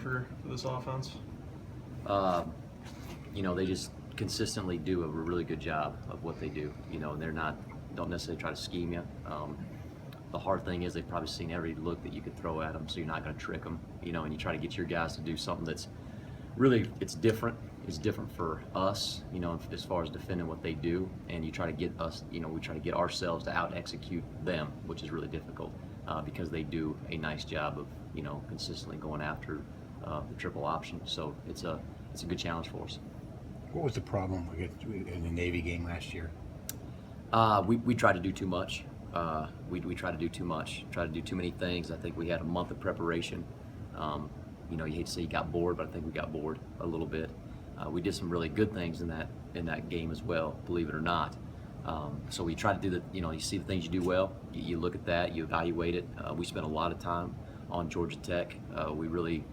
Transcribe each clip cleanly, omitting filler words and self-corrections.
for this offense? They just consistently do a really good job of what they do. Don't necessarily try to scheme you. The hard thing is they've probably seen every look that you could throw at them, so you're not going to trick them. And you try to get your guys to do something that's really, it's different. It's different for us, as far as defending what they do, and you try to get us, we try to get ourselves to out-execute them, which is really difficult because they do a nice job of, consistently going after the triple option. So it's a good challenge for us. What was the problem in the Navy game last year? We tried to do too much. We tried to do too much, tried to do too many things. I think we had a month of preparation. You hate to say you got bored, but I think we got bored a little bit. We did some really good things in that game as well, believe it or not. So we try to do you see the things you do well, you look at that, you evaluate it. We spent a lot of time on Georgia Tech. We really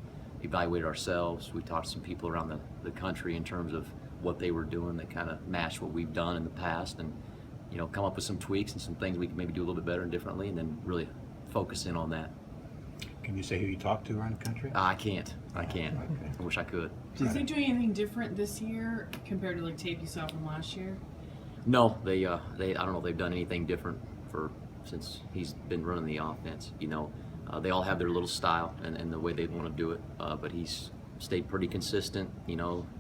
evaluated ourselves. We talked to some people around the country in terms of what they were doing that kind of matched what we've done in the past, and come up with some tweaks and some things we can maybe do a little bit better and differently, and then really focus in on that. Can you say who you talked to around the country? I can't. Okay. I wish I could. Is he doing anything different this year compared to tape you saw from last year? No, they I don't know if they've done anything different since he's been running the offense. They all have their little style and the way they want to do it, but he's stayed pretty consistent.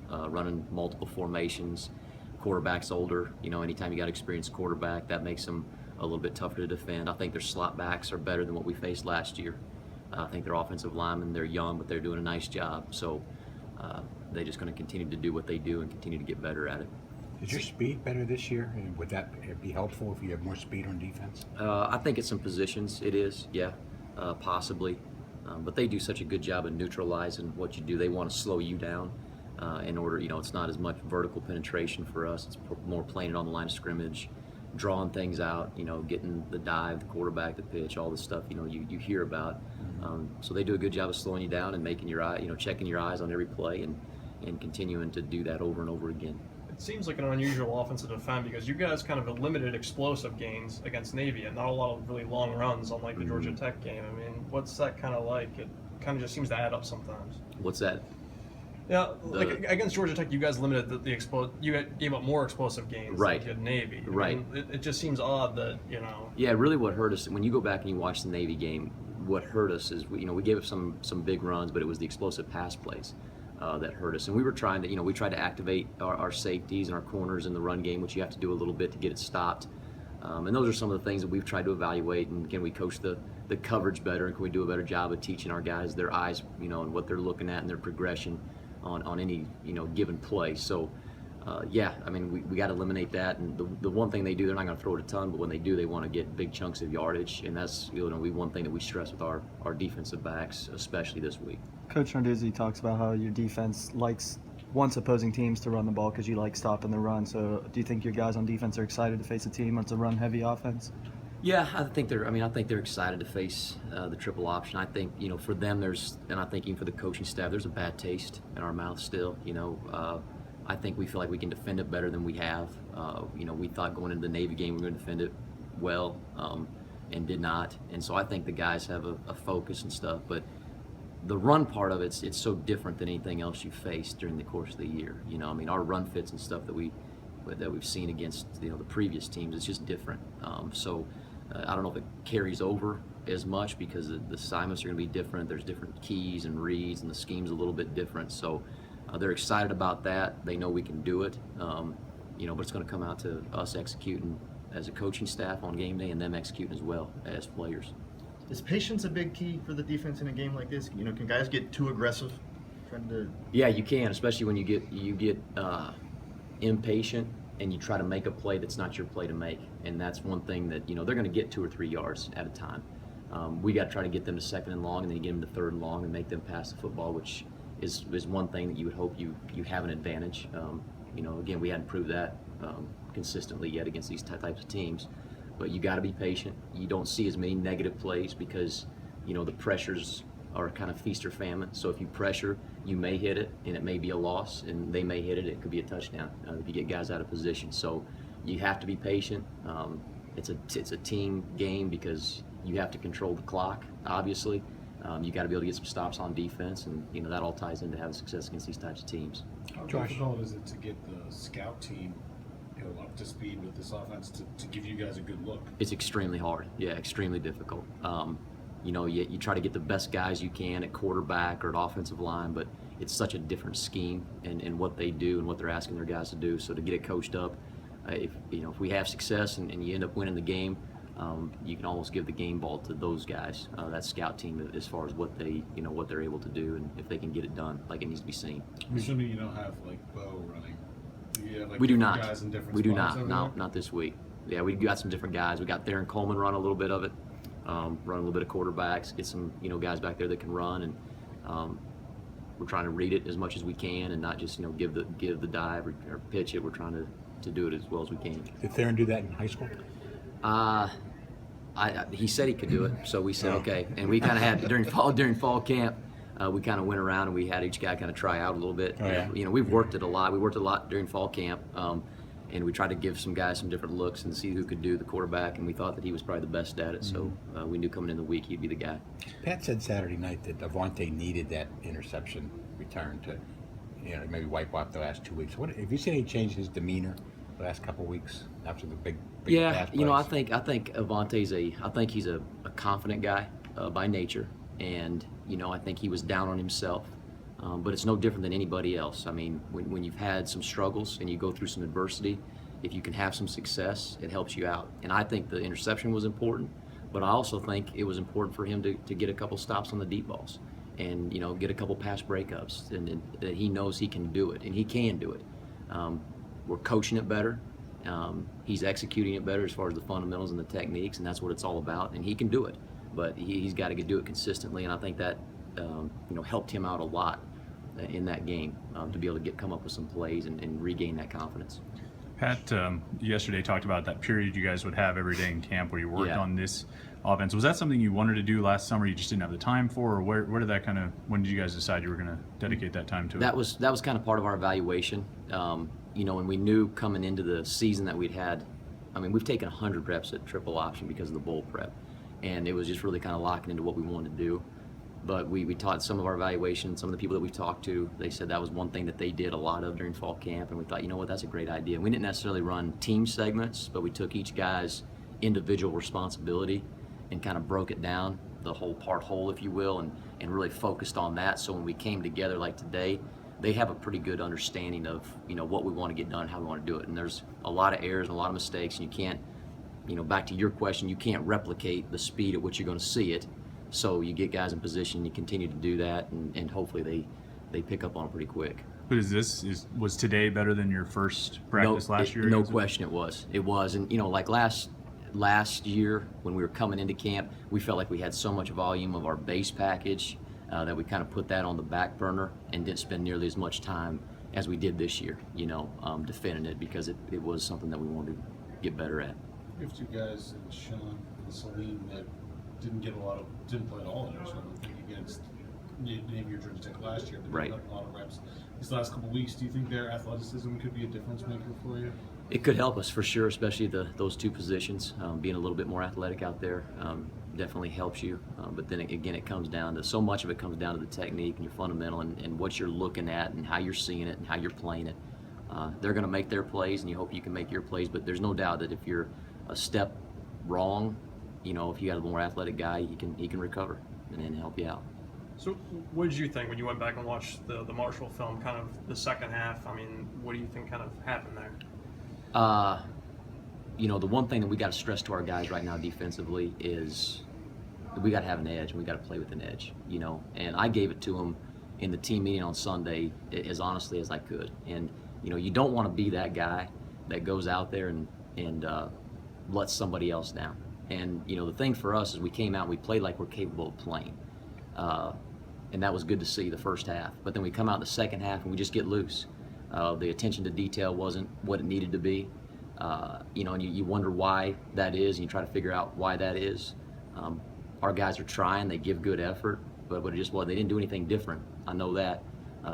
Running multiple formations. Quarterback's older. Anytime you got an experienced quarterback, that makes them a little bit tougher to defend. I think their slot backs are better than what we faced last year. I think their offensive linemen, they're young, but they're doing a nice job. So they're just going to continue to do what they do and continue to get better at it. Is your speed better this year? And would that be helpful if you have more speed on defense? I think at some positions it is, yeah, possibly. But they do such a good job of neutralizing what you do. They want to slow you down in order, it's not as much vertical penetration for us. It's more playing it on the line of scrimmage, drawing things out, getting the dive, the quarterback, the pitch, all the stuff, you hear about. So they do a good job of slowing you down and making your eye, checking your eyes on every play and continuing to do that over and over again. It seems like an unusual offense to defend because you guys kind of limited explosive gains against Navy and not a lot of really long runs unlike the Georgia Tech game. I mean, what's that kind of like? It kind of just seems to add up sometimes. What's that? Yeah, against Georgia Tech, you guys limited you gave up more explosive gains right. than you did Navy. Right. I mean, it just seems odd that, Yeah, really what hurt us, when you go back and you watch the Navy game, what hurt us is, we gave up some big runs, but it was the explosive pass plays that hurt us. And we were trying to, we tried to activate our safeties and our corners in the run game, which you have to do a little bit to get it stopped. And those are some of the things that we've tried to evaluate. And can we coach the coverage better? And can we do a better job of teaching our guys their eyes, and what they're looking at and their progression on any given play. So yeah, I mean we got to eliminate that, and the one thing they do, they're not going to throw it a ton, but when they do, they want to get big chunks of yardage, and that's one thing that we stress with our defensive backs, especially this week. Coach Narduzzi talks about how your defense wants opposing teams to run the ball because you like stopping the run. So do you think your guys on defense are excited to face a team that's a run-heavy offense? Yeah, I think they're excited to face the triple option. I think, for them and I think even for the coaching staff, there's a bad taste in our mouth still. I think we feel like we can defend it better than we have. We thought going into the Navy game we were going to defend it well and did not. And so I think the guys have a focus and stuff. But the run part of it's so different than anything else you face during the course of the year. Our run fits and stuff that we've seen against the previous teams, it's just different. So I don't know if it carries over as much because the assignments are going to be different. There's different keys and reads, and the scheme's a little bit different. So they're excited about that. They know we can do it. But it's going to come out to us executing as a coaching staff on game day, and them executing as well as players. Is patience a big key for the defense in a game like this? Can guys get too aggressive trying to? Yeah, you can, especially when you get impatient and you try to make a play that's not your play to make. And that's one thing that, they're going to get 2 or 3 yards at a time. We got to try to get them to second and long, and then get them to third and long and make them pass the football, which is one thing that you would hope you have an advantage. Again, we hadn't proved that consistently yet against these types of teams. But you got to be patient. You don't see as many negative plays because, the pressures are kind of feast or famine. So if you pressure, you may hit it, and it may be a loss, and they may hit it. It could be a touchdown if you get guys out of position. So you have to be patient. It's a team game because you have to control the clock, obviously, You got to be able to get some stops on defense, and that all ties into having success against these types of teams. How Josh. difficult is it to get the scout team up to speed with this offense to give you guys a good look? It's extremely hard. Yeah, extremely difficult. You try to get the best guys you can at quarterback or at offensive line, but it's such a different scheme and what they do and what they're asking their guys to do. So to get it coached up, if we have success and you end up winning the game, you can almost give the game ball to those guys, that scout team, as far as what they're able to do and if they can get it done like it needs to be seen. I'm assuming you don't have like Bo running. Do you have, like, We do different not. guys in different We do spots not. over No, there? not this week. Yeah, we got some different guys. We got Theron Coleman run a little bit of it, run a little bit of quarterbacks, get some guys back there that can run, and we're trying to read it as much as we can and not just give the dive or pitch it. We're trying to do it as well as we can. Did Theron do that in high school? He said he could do it, so we said okay. And we kind of had during fall camp, we kind of went around and we had each guy kind of try out a little bit. Oh, yeah. We've worked it a lot. We worked a lot during fall camp, and we tried to give some guys some different looks and see who could do the quarterback. And we thought that he was probably the best at it, so we knew coming in the week he'd be the guy. Pat said Saturday night that Avante needed that interception return to, maybe wipe off the last 2 weeks. What have you seen any change in his demeanor the last couple of weeks after the big Yeah, pass I plays? think Avante's he's a confident guy by nature, and I think he was down on himself, but it's no different than anybody else. I mean, when you've had some struggles and you go through some adversity, if you can have some success, it helps you out. And I think the interception was important, but I also think it was important for him to get a couple stops on the deep balls and get a couple pass breakups, and that he knows he can do it, and he can do it. We're coaching it better. He's executing it better as far as the fundamentals and the techniques, and that's what it's all about. And he can do it, but he's got to do it consistently. And I think that helped him out a lot in that game to be able to come up with some plays and regain that confidence. Pat, yesterday talked about that period you guys would have every day in camp where you worked Yeah. on this offense. Was that something you wanted to do last summer? You just didn't have the time for, or where did that when did you guys decide you were going to dedicate that time to it? That was kind of part of our evaluation. When we knew coming into the season that we've taken 100 reps at triple option because of the bowl prep, and it was just really kind of locking into what we wanted to do. But we taught some of our evaluation, some of the people that we talked to, they said that was one thing that they did a lot of during fall camp, and we thought, that's a great idea. We didn't necessarily run team segments, but we took each guy's individual responsibility and kind of broke it down, the whole part whole, if you will, and really focused on that. So when we came together like today, they have a pretty good understanding of what we want to get done, how we want to do it. And there's a lot of errors and a lot of mistakes, and you can't, back to your question, you can't replicate the speed at which you're going to see it. So you get guys in position, you continue to do that, and hopefully they pick up on it pretty quick. But was today better than your first practice last year? No question it was. It was. And, like last year when we were coming into camp, we felt like we had so much volume of our base package that we kind of put that on the back burner and didn't spend nearly as much time as we did this year, defending it, because it was something that we wanted to get better at. You have two guys, Sean and Salim, that didn't play at all in Arizona, I think, against Navy or Georgia Tech last year. But Right. They got a lot of reps these last couple of weeks. Do you think their athleticism could be a difference maker for you? It could help us for sure, especially those two positions. Being a little bit more athletic out there definitely helps you. But then again, so much of it comes down to the technique and your fundamental and what you're looking at and how you're seeing it and how you're playing it. They're going to make their plays, and you hope you can make your plays. But there's no doubt that if you're a step wrong, if you got a more athletic guy, he can recover and help you out. So what did you think when you went back and watched the Marshall film, kind of the second half? I mean, what do you think kind of happened there? The one thing that we got to stress to our guys right now defensively is that we got to have an edge, and we got to play with an edge, And I gave it to them in the team meeting on Sunday as honestly as I could. And, you don't want to be that guy that goes out there and lets somebody else down. And, the thing for us is we came out and we played like we're capable of playing. And that was good to see the first half. But then we come out in the second half and we just get loose. The attention to detail wasn't what it needed to be. And you wonder why that is, and you try to figure out why that is. Our guys are trying, they give good effort, but it just they didn't do anything different. I know that.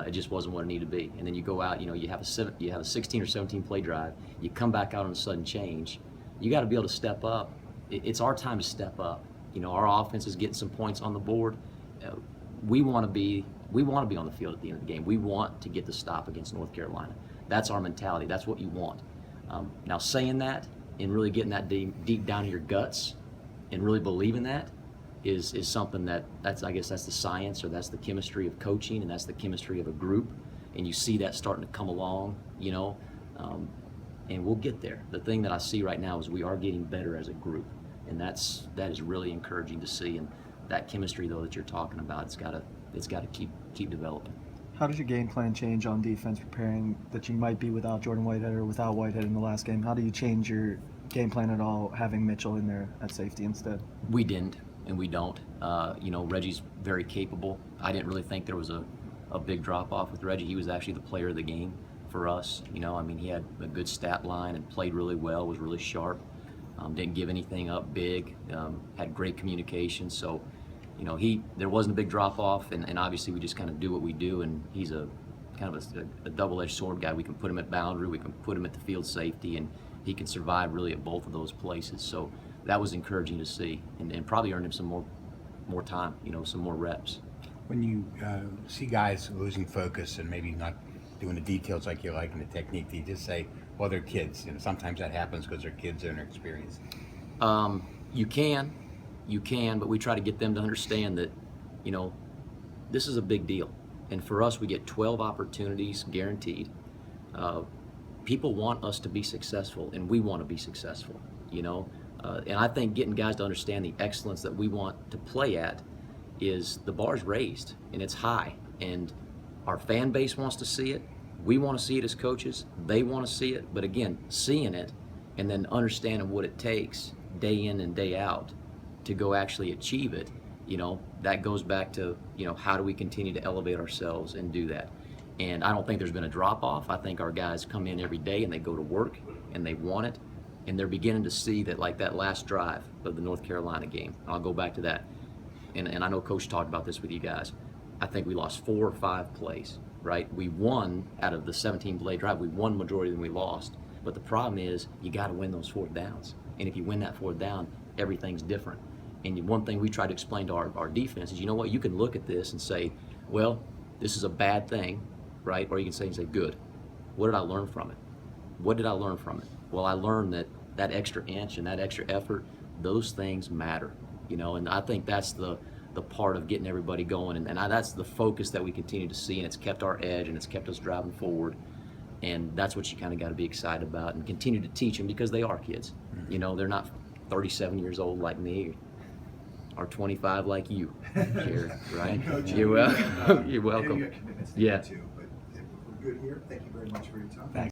It just wasn't what it needed to be. And then you go out, you have a 16 or 17 play drive, you come back out on a sudden change. You got to be able to step up. It's our time to step up. Our offense is getting some points on the board. we want to be on the field at the end of the game. We want to get the stop against North Carolina. That's our mentality. That's what you want. Now, saying that and really getting that deep down in your guts and really believing that is something that's I guess that's the science, or that's the chemistry of coaching, and that's the chemistry of a group. And you see that starting to come along, and we'll get there. The thing that I see right now is we are getting better as a group, and that is really encouraging to see. And that chemistry, though, that you're talking about, it's got to keep developing. How does your game plan change on defense, preparing that you might be without Jordan Whitehead or without Whitehead in the last game? How do you change your game plan at all, having Mitchell in there at safety instead? We didn't, and we don't. Reggie's very capable. I didn't really think there was a big drop-off with Reggie. He was actually the player of the game for us. He had a good stat line and played really well, was really sharp, didn't give anything up big, had great communication. So, there wasn't a big drop-off, and obviously we just kind of do what we do, and he's a kind of a double-edged sword guy. We can put him at boundary, we can put him at the field safety, and he can survive really at both of those places. So that was encouraging to see, and probably earned him some more time, some more reps. When you see guys losing focus and maybe not doing the details like you like and the technique, do you just say, well, they're kids? Sometimes that happens because they're kids and they're inexperienced. You can, but we try to get them to understand that, this is a big deal. And for us, we get 12 opportunities guaranteed. People want us to be successful, and we want to be successful, And I think getting guys to understand the excellence that we want to play at is the bar's raised, and it's high. And our fan base wants to see it. We want to see it as coaches. They want to see it. But again, seeing it and then understanding what it takes day in and day out to go actually achieve it, that goes back to, how do we continue to elevate ourselves and do that? And I don't think there's been a drop-off. I think our guys come in every day and they go to work and they want it, and they're beginning to see that, like that last drive of the North Carolina game. I'll go back to that. And I know Coach talked about this with you guys. I think we lost 4 or 5 plays, right? We won out of the 17-play drive. We won majority than we lost. But the problem is you got to win those 4th downs. And if you win that 4th down, everything's different. And one thing we try to explain to our defense is, you can look at this and say, well, this is a bad thing, right? Or you can say, good. What did I learn from it? What did I learn from it? Well, I learned that extra inch and that extra effort, those things matter, and I think that's the part of getting everybody going, and that's the focus that we continue to see, and it's kept our edge and it's kept us driving forward, and that's what you kind of got to be excited about and continue to teach them, because they are kids. They're not 37 years old like me or 25 like you, Jared, right? You're welcome. You're welcome. You got commitments to Yeah. do too, but if we're good here, thank you very much for your time.